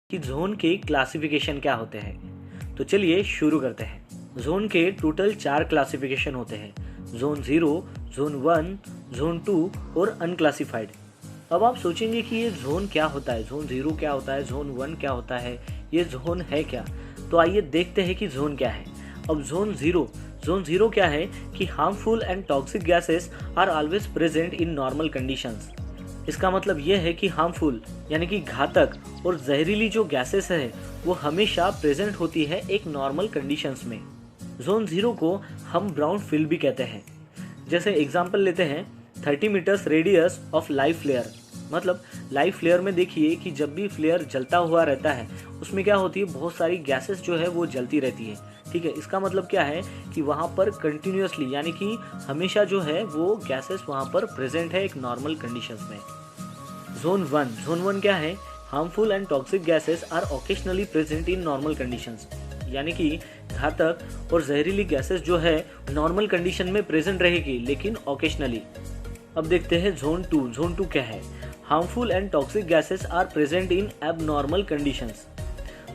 कि जोन के क्लासिफिकेशन क्या होते हैं। तो चलिए शुरू करते हैं। जोन के टोटल 4 क्लासिफिकेशन होते हैं, जोन 0, जोन 1, जोन 2 और अनक्लासिफाइड। अब आप सोचेंगे कि ये जोन क्या होता है, जोन 0 क्या होता है, जोन 1 क्या होता है, ये जोन है क्या। तो आइए देखते हैं कि जोन क्या है। अब जोन 0 क्या है कि harmful and toxic gases are always present in normal conditions. इसका मतलब ये है कि हार्मफुल यानी कि घातक और जहरीली जो गैसेस है वो हमेशा प्रेजेंट होती है एक नॉर्मल कंडीशंस में। जोन 0 को हम ब्राउन फील्ड भी कहते हैं। जैसे एग्जांपल लेते हैं 30 metres radius of live flare. मतलब लाइव फ्लेयर में देखिए कि जब भी फ्लेयर जलता हुआ रहता है उसमें क्या होती है, बहुत सारी गैसेस जो है वो जलती रहती है। ठीक है, इसका मतलब क्या है कि वहाँ पर कंटिन्यूसली यानी कि हमेशा जो है वो गैसेस वहाँ पर प्रेजेंट है एक नॉर्मल कंडीशंस में। जोन 1 क्या है, harmful and toxic gases are occasionally present in normal conditions. यानी कि घातक और जहरीली गैसेस जो है नॉर्मल कंडीशन में प्रेजेंट रहेगी लेकिन ओकेशनली। अब देखते हैं जोन 2 क्या है, harmful and toxic gases are present in abnormal conditions.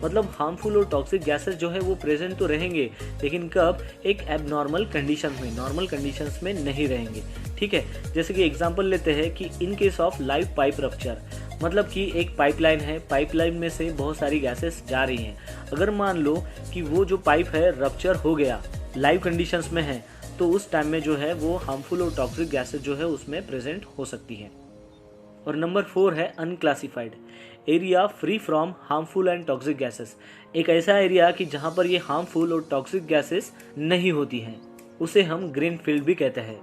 मतलब हार्मफुल और टॉक्सिक गैसेस जो है वो प्रेजेंट तो रहेंगे लेकिन कब, एक एबनॉर्मल कंडीशंस में, नॉर्मल कंडीशंस में नहीं रहेंगे। ठीक है, जैसे कि एग्जांपल लेते हैं कि in case of live pipe rupture. मतलब कि एक पाइपलाइन है, पाइपलाइन में से बहुत सारी गैसेस जा रही हैं। अगर मान लो कि वो जो पाइप है रप्चर हो गया, लाइव कंडीशंस में है, तो उस टाइम में जो है वो हार्मफुल और टॉक्सिक गैसेस जो है उसमें प्रेजेंट हो सकती है। और नंबर 4 है unclassified area free from harmful and toxic gases. एक ऐसा एरिया कि जहाँ पर ये हार्मफुल और टॉक्सिक गैसेस नहीं होती हैं, उसे हम ग्रीन फील्ड भी कहते हैं।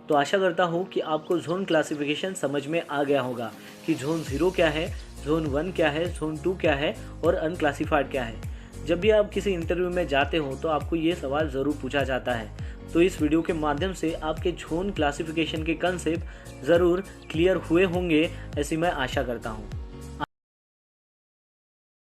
तो आशा करता हूँ कि आपको जोन क्लासिफिकेशन समझ में आ गया होगा कि जोन 0 क्या है, जोन 1 क्या है, जोन 2 क्या है और अनक्लासिफाइड क्या है। जब भी आप किसी इंटरव्यू में जाते हो तो आपको ये सवाल ज़रूर पूछा जाता है। तो इस वीडियो के माध्यम से आपके जोन क्लासिफिकेशन के कंसेप्ट ज़रूर क्लियर हुए होंगे, ऐसी मैं आशा करता हूँ।